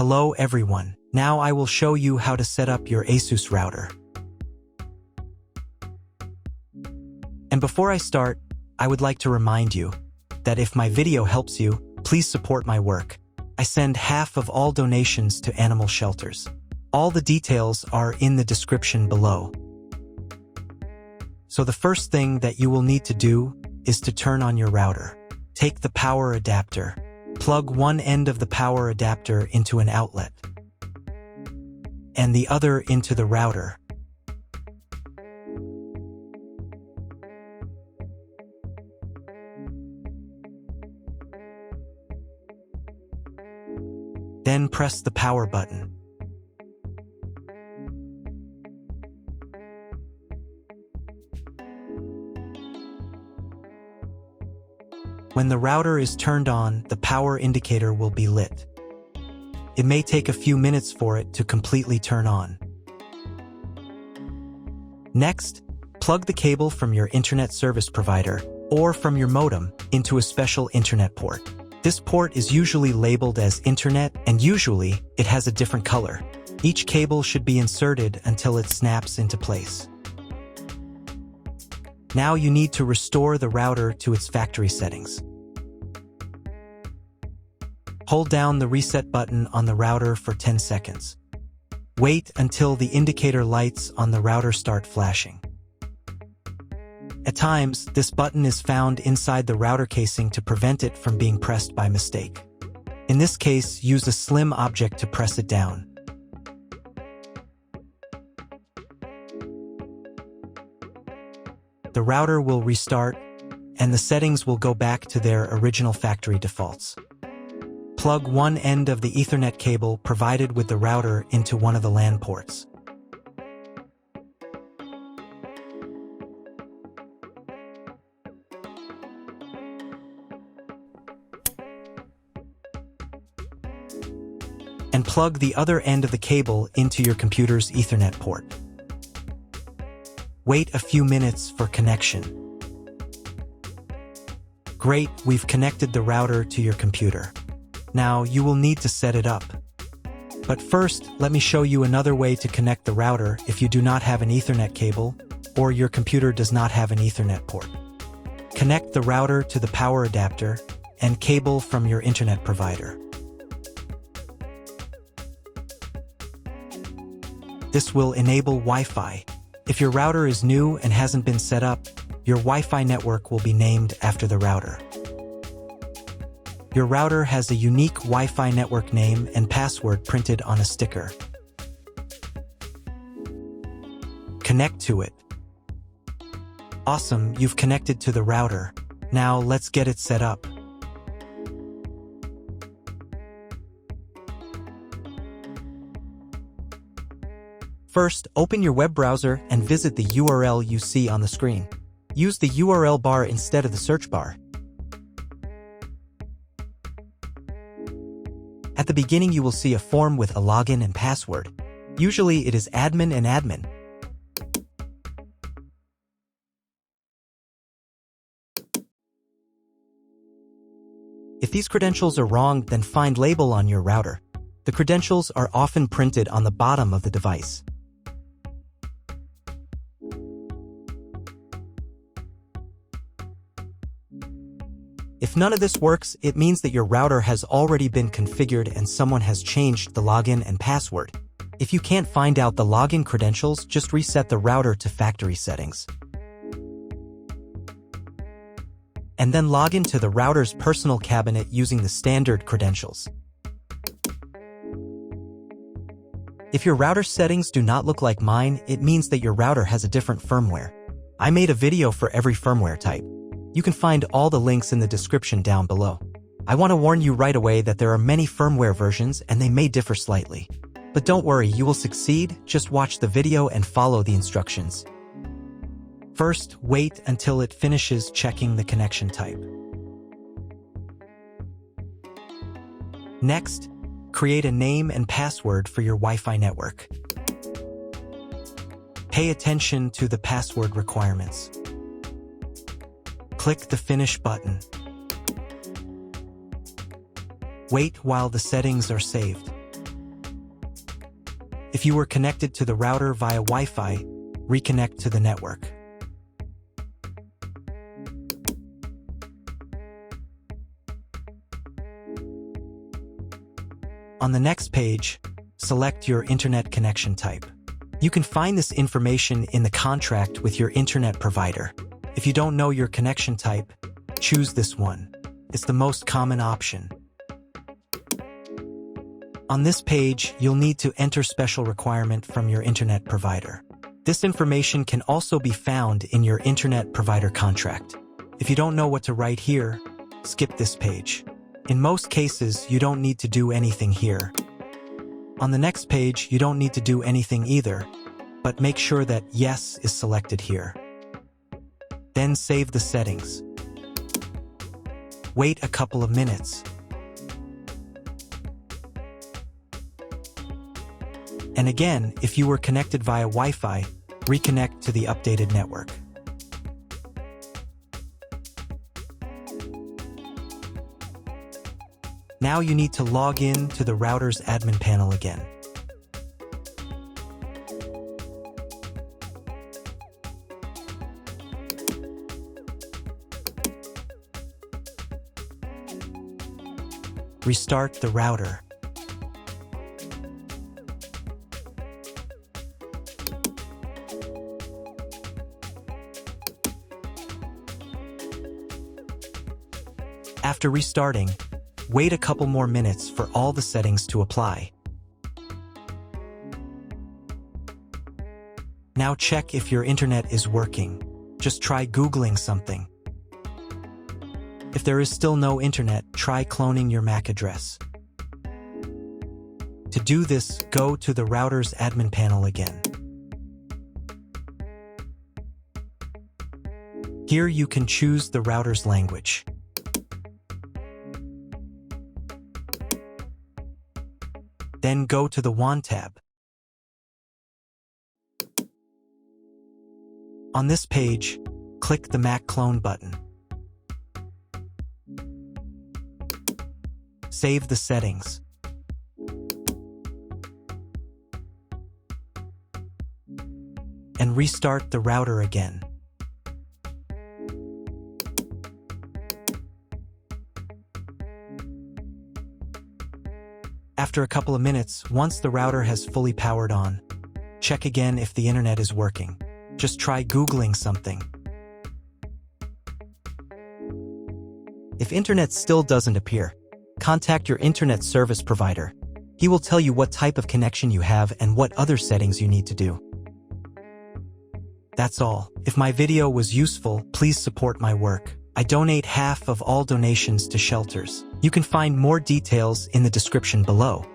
Hello everyone, now I will show you how to set up your ASUS router. And before I start, I would like to remind you that if my video helps you, please support my work. I send half of all donations to animal shelters. All the details are in the description below. So the first thing that you will need to do is to turn on your router. Take the power adapter. Plug one end of the power adapter into an outlet and the other into the router. Then press the power button. When the router is turned on, the power indicator will be lit. It may take a few minutes for it to completely turn on. Next, plug the cable from your internet service provider or from your modem into a special internet port. This port is usually labeled as Internet, and usually it has a different color. Each cable should be inserted until it snaps into place. Now you need to restore the router to its factory settings. Hold down the reset button on the router for 10 seconds. Wait until the indicator lights on the router start flashing. At times, this button is found inside the router casing to prevent it from being pressed by mistake. In this case, use a slim object to press it down. The router will restart, and the settings will go back to their original factory defaults. Plug one end of the Ethernet cable provided with the router into one of the LAN ports. And plug the other end of the cable into your computer's Ethernet port. Wait a few minutes for connection. Great, we've connected the router to your computer. Now you will need to set it up. But first, let me show you another way to connect the router if you do not have an Ethernet cable or your computer does not have an Ethernet port. Connect the router to the power adapter and cable from your internet provider. This will enable Wi-Fi. If your router is new and hasn't been set up, your Wi-Fi network will be named after the router. Your router has a unique Wi-Fi network name and password printed on a sticker. Connect to it. Awesome, you've connected to the router. Now let's get it set up. First, open your web browser and visit the URL you see on the screen. Use the URL bar instead of the search bar. At the beginning, you will see a form with a login and password. Usually, it is admin and admin. If these credentials are wrong, then find label on your router. The credentials are often printed on the bottom of the device. If none of this works, it means that your router has already been configured and someone has changed the login and password. If you can't find out the login credentials, just reset the router to factory settings. And then log into the router's personal cabinet using the standard credentials. If your router settings do not look like mine, it means that your router has a different firmware. I made a video for every firmware type. You can find all the links in the description down below. I want to warn you right away that there are many firmware versions and they may differ slightly. But don't worry, you will succeed, just watch the video and follow the instructions. First, wait until it finishes checking the connection type. Next, create a name and password for your Wi-Fi network. Pay attention to the password requirements. Click the Finish button. Wait while the settings are saved. If you were connected to the router via Wi-Fi, reconnect to the network. On the next page, select your internet connection type. You can find this information in the contract with your internet provider. If you don't know your connection type, choose this one. It's the most common option. On this page, you'll need to enter special requirement from your internet provider. This information can also be found in your internet provider contract. If you don't know what to write here, skip this page. In most cases, you don't need to do anything here. On the next page, you don't need to do anything either, but make sure that Yes is selected here. Then save the settings. Wait a couple of minutes. And again, if you were connected via Wi-Fi, reconnect to the updated network. Now you need to log in to the router's admin panel again. Restart the router. After restarting, wait a couple more minutes for all the settings to apply. Now check if your internet is working. Just try Googling something. If there is still no internet, try cloning your MAC address. To do this, go to the router's admin panel again. Here you can choose the router's language. Then go to the WAN tab. On this page, click the MAC clone button. Save the settings. And restart the router again. After a couple of minutes, once the router has fully powered on, check again if the internet is working. Just try Googling something. If internet still doesn't appear, contact your internet service provider. He will tell you what type of connection you have and what other settings you need to do. That's all. If my video was useful, please support my work. I donate half of all donations to shelters. You can find more details in the description below.